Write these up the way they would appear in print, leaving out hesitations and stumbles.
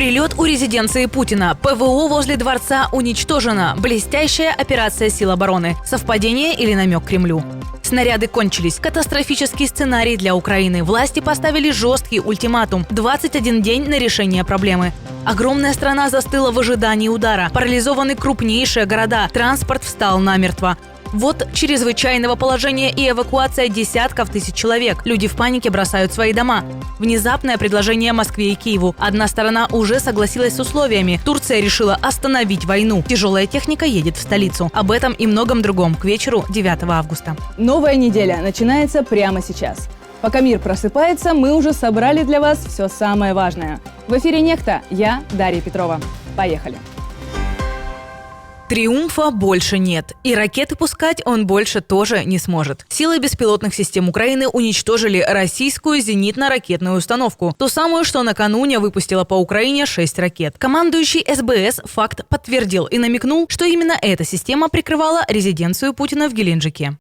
Прилет у резиденции Путина. ПВО возле дворца уничтожено. Блестящая операция сил обороны. Совпадение или намек Кремлю? Снаряды кончились. Катастрофический сценарий для Украины. Власти поставили жесткий ультиматум. 21 день на решение проблемы. Огромная страна застыла в ожидании удара. Парализованы крупнейшие города. Транспорт встал намертво. Вот чрезвычайного положения и эвакуация десятков тысяч человек. Люди в панике бросают свои дома. Внезапное предложение Москве и Киеву. Одна сторона уже согласилась с условиями. Турция решила остановить войну. Тяжелая техника едет в столицу. Об этом и многом другом к вечеру 9 августа. Новая неделя начинается прямо сейчас. Пока мир просыпается, мы уже собрали для вас все самое важное. В эфире «Некто». Я Дарья Петрова. Поехали. Триумфа больше нет. И ракеты пускать он больше тоже не сможет. Силы беспилотных систем Украины уничтожили российскую зенитно-ракетную установку. Ту самую, что накануне выпустила по Украине 6 ракет. Командующий СБС факт подтвердил и намекнул, что именно эта система прикрывала резиденцию Путина в Геленджике.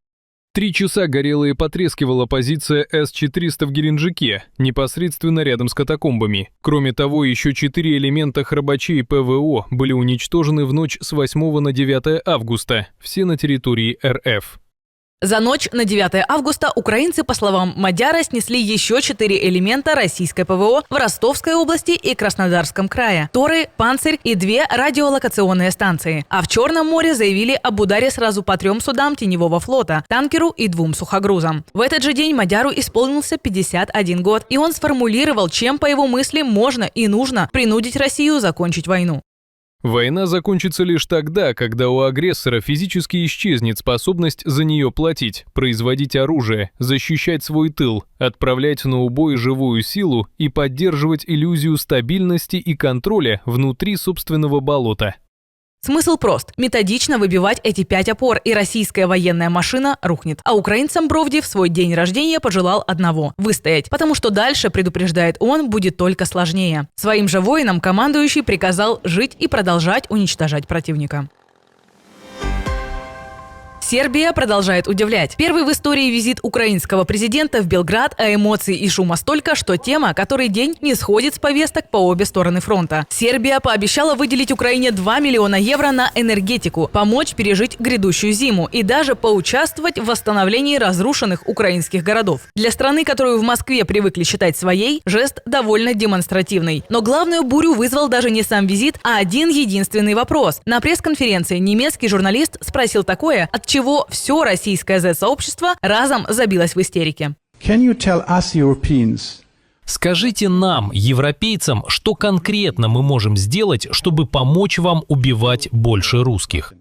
3 часа горела и потрескивала позиция С-400 в Геленджике, непосредственно рядом с катакомбами. Кроме того, еще 4 элемента храбачей ПВО были уничтожены в ночь с 8 на 9 августа, все на территории РФ. За ночь на 9 августа украинцы, по словам Мадяра, снесли еще 4 элемента российской ПВО в Ростовской области и Краснодарском крае. Торы, Панцирь и 2 радиолокационные станции. А в Черном море заявили об ударе сразу по 3 судам теневого флота, танкеру и 2 сухогрузам. В этот же день Мадяру исполнился 51 год, и он сформулировал, чем, по его мысли, можно и нужно принудить Россию закончить войну. Война закончится лишь тогда, когда у агрессора физически исчезнет способность за нее платить, производить оружие, защищать свой тыл, отправлять на убой живую силу и поддерживать иллюзию стабильности и контроля внутри собственного болота. Смысл прост. Методично выбивать эти 5 опор, и российская военная машина рухнет. А украинцам Бровди в свой день рождения пожелал одного – выстоять. Потому что дальше, предупреждает он, будет только сложнее. Своим же воинам командующий приказал жить и продолжать уничтожать противника. Сербия продолжает удивлять. Первый в истории визит украинского президента в Белград, а эмоций и шума столько, что тема который день не сходит с повесток по обе стороны фронта. Сербия пообещала выделить Украине 2 миллиона евро на энергетику, помочь пережить грядущую зиму и даже поучаствовать в восстановлении разрушенных украинских городов. Для страны, которую в Москве привыкли считать своей, жест довольно демонстративный. Но главную бурю вызвал даже не сам визит, а один единственный вопрос. На пресс-конференции немецкий журналист спросил такое, от чего все российское Z-сообщество разом забилось в истерике. Скажите нам, европейцам, что конкретно мы можем сделать, чтобы помочь вам убивать больше русских?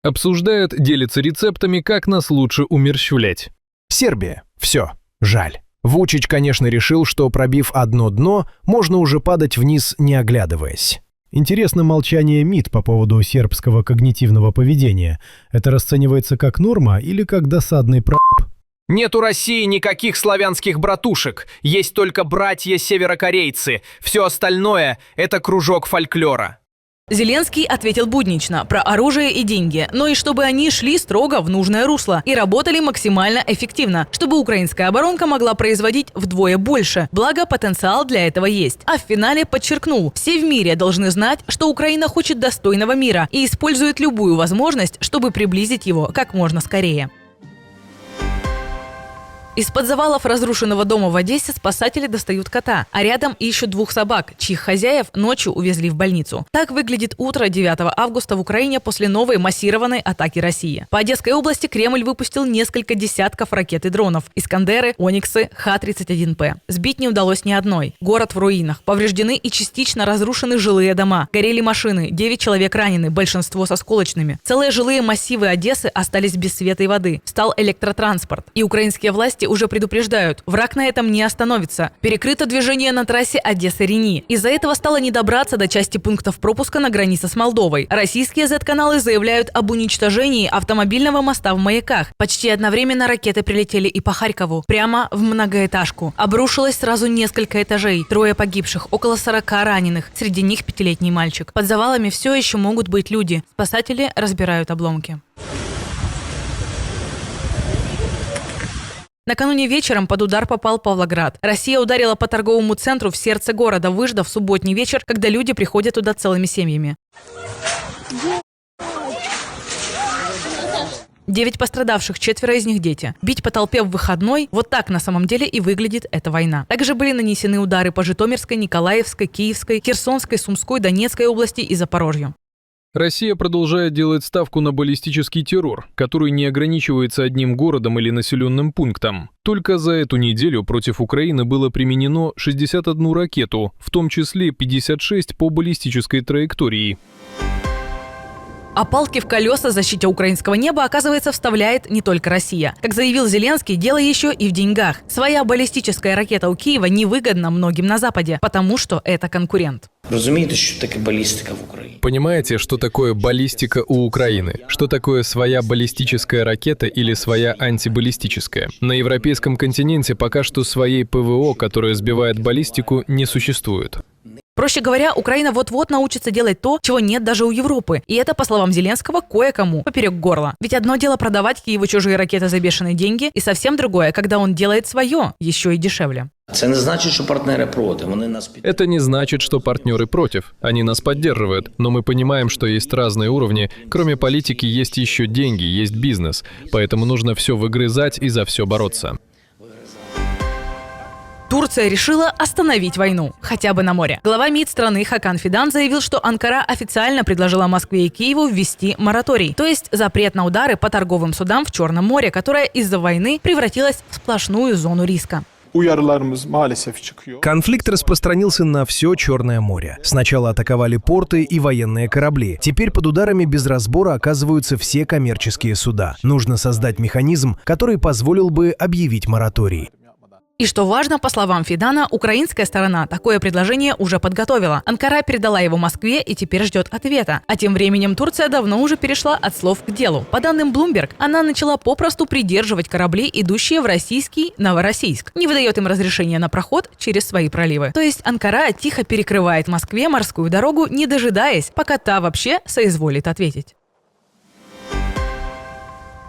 Обсуждают, делятся рецептами, как нас лучше умерщвлять. Сербия. Все. Жаль. Вучич, конечно, решил, что пробив одно дно, можно уже падать вниз, не оглядываясь. Интересно молчание МИД по поводу сербского когнитивного поведения. Это расценивается как норма или как досадный проеб? Нет у России никаких славянских братушек, есть только братья-северокорейцы. Все остальное – это кружок фольклора. Зеленский ответил буднично про оружие и деньги, но и чтобы они шли строго в нужное русло и работали максимально эффективно, чтобы украинская оборонка могла производить вдвое больше, благо потенциал для этого есть. А в финале подчеркнул, все в мире должны знать, что Украина хочет достойного мира и использует любую возможность, чтобы приблизить его как можно скорее. Из-под завалов разрушенного дома в Одессе спасатели достают кота, а рядом ищут 2 собак, чьих хозяев ночью увезли в больницу. Так выглядит утро 9 августа в Украине после новой массированной атаки России. По Одесской области Кремль выпустил несколько десятков ракет и дронов. Искандеры, Ониксы, Х-31П. Сбить не удалось ни одной. Город в руинах. Повреждены и частично разрушены жилые дома. Горели машины, 9 человек ранены, большинство с осколочными. Целые жилые массивы Одессы остались без света и воды. Стал электротранспорт. И украинские власти уже предупреждают, враг на этом не остановится. Перекрыто движение на трассе Одесса-Рени. Из-за этого стало не добраться до части пунктов пропуска на границе с Молдовой. Российские Z-каналы заявляют об уничтожении автомобильного моста в Маяках. Почти одновременно ракеты прилетели и по Харькову, прямо в многоэтажку. Обрушилось сразу несколько этажей. 3 погибших, около 40 раненых. Среди них 5-летний мальчик. Под завалами все еще могут быть люди. Спасатели разбирают обломки. Накануне вечером под удар попал Павлоград. Россия ударила по торговому центру в сердце города, выждав субботний вечер, когда люди приходят туда целыми семьями. 9 пострадавших, 4 из них дети. Бить по толпе в выходной – вот так на самом деле и выглядит эта война. Также были нанесены удары по Житомирской, Николаевской, Киевской, Херсонской, Сумской, Донецкой области и Запорожью. Россия продолжает делать ставку на баллистический террор, который не ограничивается одним городом или населенным пунктом. Только за эту неделю против Украины было применено 61 ракету, в том числе 56 по баллистической траектории. А палки в колеса защите украинского неба, оказывается, вставляет не только Россия. Как заявил Зеленский, дело еще и в деньгах. Своя баллистическая ракета у Киева невыгодна многим на Западе, потому что это конкурент. Розумієте, що таке балістика в Україні? Понимаете, что такое баллистика у Украины? Что такое своя баллистическая ракета или своя антибаллистическая? На европейском континенте пока что своей ПВО, которая сбивает баллистику, не существует. Проще говоря, Украина вот-вот научится делать то, чего нет даже у Европы. И это, по словам Зеленского, кое-кому поперек горла. Ведь одно дело продавать Киеву чужие ракеты за бешеные деньги, и совсем другое, когда он делает свое, еще и дешевле. Це не значить, що партнери проти. Вони нас підтримують. Это не значит, что партнеры против. Они нас поддерживают. Но мы понимаем, что есть разные уровни. Кроме политики есть еще деньги, есть бизнес. Поэтому нужно все выгрызать и за все бороться. Турция решила остановить войну, хотя бы на море. Глава МИД страны Хакан Фидан заявил, что Анкара официально предложила Москве и Киеву ввести мораторий, то есть запрет на удары по торговым судам в Черном море, которая из-за войны превратилась в сплошную зону риска. Конфликт распространился на все Черное море. Сначала атаковали порты и военные корабли. Теперь под ударами без разбора оказываются все коммерческие суда. Нужно создать механизм, который позволил бы объявить мораторий. И что важно, по словам Фидана, украинская сторона такое предложение уже подготовила. Анкара передала его Москве и теперь ждет ответа. А тем временем Турция давно уже перешла от слов к делу. По данным Bloomberg, она начала попросту придерживать корабли, идущие в российский Новороссийск. Не выдает им разрешения на проход через свои проливы. То есть Анкара тихо перекрывает Москве морскую дорогу, не дожидаясь, пока та вообще соизволит ответить.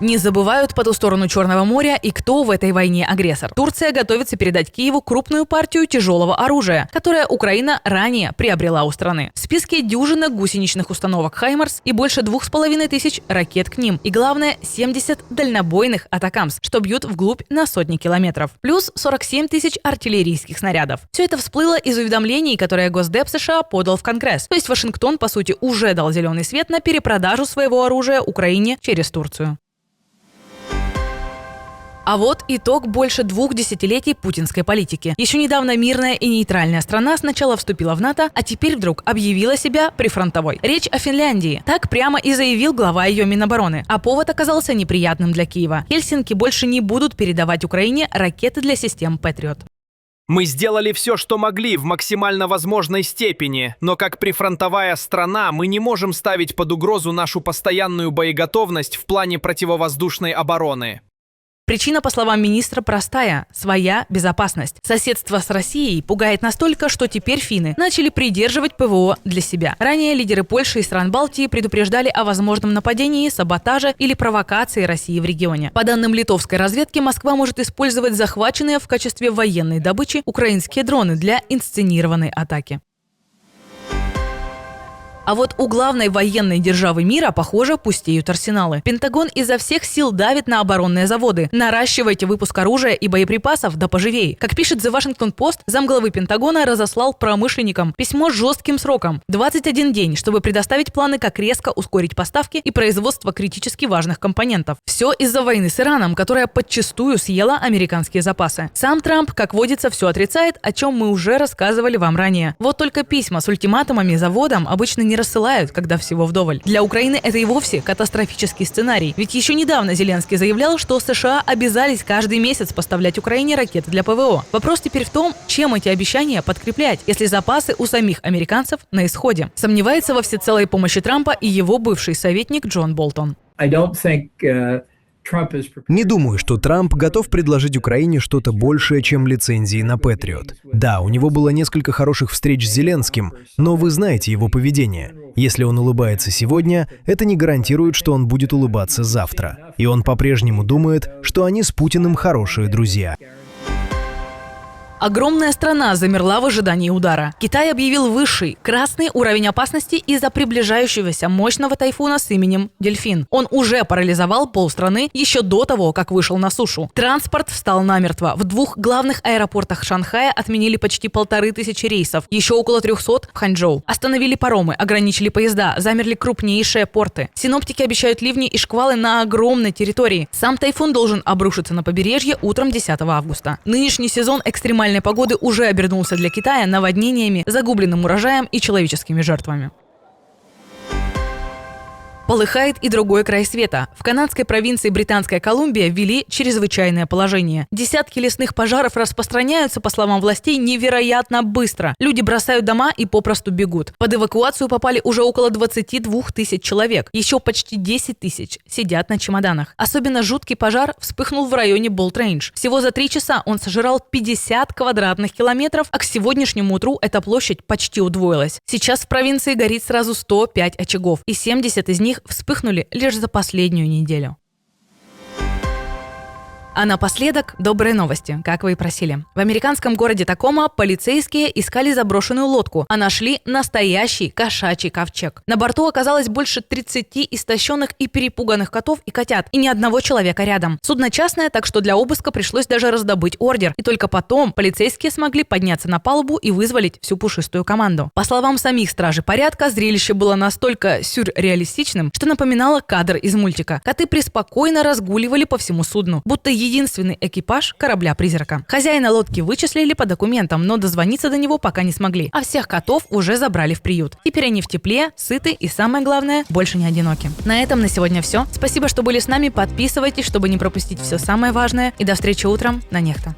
Не забывают по ту сторону Черного моря и кто в этой войне агрессор. Турция готовится передать Киеву крупную партию тяжелого оружия, которое Украина ранее приобрела у страны. В списке дюжина гусеничных установок «Хаймарс» и больше 2500 ракет к ним. И главное, 70 дальнобойных «Атакамс», что бьют вглубь на сотни километров. Плюс 47 тысяч артиллерийских снарядов. Все это всплыло из уведомлений, которые Госдеп США подал в Конгресс. То есть Вашингтон, по сути, уже дал зеленый свет на перепродажу своего оружия Украине через Турцию. А вот итог больше 2 десятилетий путинской политики. Еще недавно мирная и нейтральная страна сначала вступила в НАТО, а теперь вдруг объявила себя прифронтовой. Речь о Финляндии. Так прямо и заявил глава ее Минобороны. А повод оказался неприятным для Киева. Хельсинки больше не будут передавать Украине ракеты для систем «Патриот». Мы сделали все, что могли в максимально возможной степени, но как прифронтовая страна мы не можем ставить под угрозу нашу постоянную боеготовность в плане противовоздушной обороны. Причина, по словам министра, простая – своя безопасность. Соседство с Россией пугает настолько, что теперь финны начали придерживать ПВО для себя. Ранее лидеры Польши и стран Балтии предупреждали о возможном нападении, саботаже или провокации России в регионе. По данным литовской разведки, Москва может использовать захваченные в качестве военной добычи украинские дроны для инсценированной атаки. А вот у главной военной державы мира, похоже, пустеют арсеналы. Пентагон изо всех сил давит на оборонные заводы. Наращивайте выпуск оружия и боеприпасов, да поживей. Как пишет The Washington Post, замглавы Пентагона разослал промышленникам письмо с жестким сроком – 21 день, чтобы предоставить планы, как резко ускорить поставки и производство критически важных компонентов. Все из-за войны с Ираном, которая подчистую съела американские запасы. Сам Трамп, как водится, все отрицает, о чем мы уже рассказывали вам ранее. Вот только письма с ультиматумами заводам обычно не рассылают, когда всего вдоволь. Для Украины это и вовсе катастрофический сценарий. Ведь еще недавно Зеленский заявлял, что США обязались каждый месяц поставлять Украине ракеты для ПВО. Вопрос теперь в том, чем эти обещания подкреплять, если запасы у самих американцев на исходе. Сомневается во всецелой помощи Трампа и его бывший советник Джон Болтон. Не думаю, что Трамп готов предложить Украине что-то большее, чем лицензии на Патриот. Да, у него было несколько хороших встреч с Зеленским, но вы знаете его поведение. Если он улыбается сегодня, это не гарантирует, что он будет улыбаться завтра. И он по-прежнему думает, что они с Путиным хорошие друзья. Огромная страна замерла в ожидании удара. Китай объявил высший, красный уровень опасности из-за приближающегося мощного тайфуна с именем Дельфин. Он уже парализовал полстраны еще до того, как вышел на сушу. Транспорт встал намертво. В 2 главных аэропортах Шанхая отменили почти 1500 рейсов. Еще около 300 в Ханчжоу. Остановили паромы, ограничили поезда, замерли крупнейшие порты. Синоптики обещают ливни и шквалы на огромной территории. Сам тайфун должен обрушиться на побережье утром 10 августа. Нынешний сезон экстремальной погоды уже обернулся для Китая наводнениями, загубленным урожаем и человеческими жертвами. Полыхает и другой край света. В канадской провинции Британская Колумбия ввели чрезвычайное положение. Десятки лесных пожаров распространяются, по словам властей, невероятно быстро. Люди бросают дома и попросту бегут. Под эвакуацию попали уже около 22 тысяч человек. Еще почти 10 тысяч сидят на чемоданах. Особенно жуткий пожар вспыхнул в районе Болт-Рейндж. Всего за 3 часа он сожрал 50 квадратных километров, а к сегодняшнему утру эта площадь почти удвоилась. Сейчас в провинции горит сразу 105 очагов, и 70 из них вспыхнули лишь за последнюю неделю. А напоследок добрые новости, как вы и просили. В американском городе Такома полицейские искали заброшенную лодку, а нашли настоящий кошачий ковчег. На борту оказалось больше 30 истощенных и перепуганных котов и котят, и ни одного человека рядом. Судно частное, так что для обыска пришлось даже раздобыть ордер, и только потом полицейские смогли подняться на палубу и вызволить всю пушистую команду. По словам самих стражей порядка, зрелище было настолько сюрреалистичным, что напоминало кадр из мультика. Коты преспокойно разгуливали по всему судну, будто единственный экипаж корабля-призрака. Хозяина лодки вычислили по документам, но дозвониться до него пока не смогли. А всех котов уже забрали в приют. Теперь они в тепле, сыты и, самое главное, больше не одиноки. На этом на сегодня все. Спасибо, что были с нами. Подписывайтесь, чтобы не пропустить все самое важное. И до встречи утром на Нехта.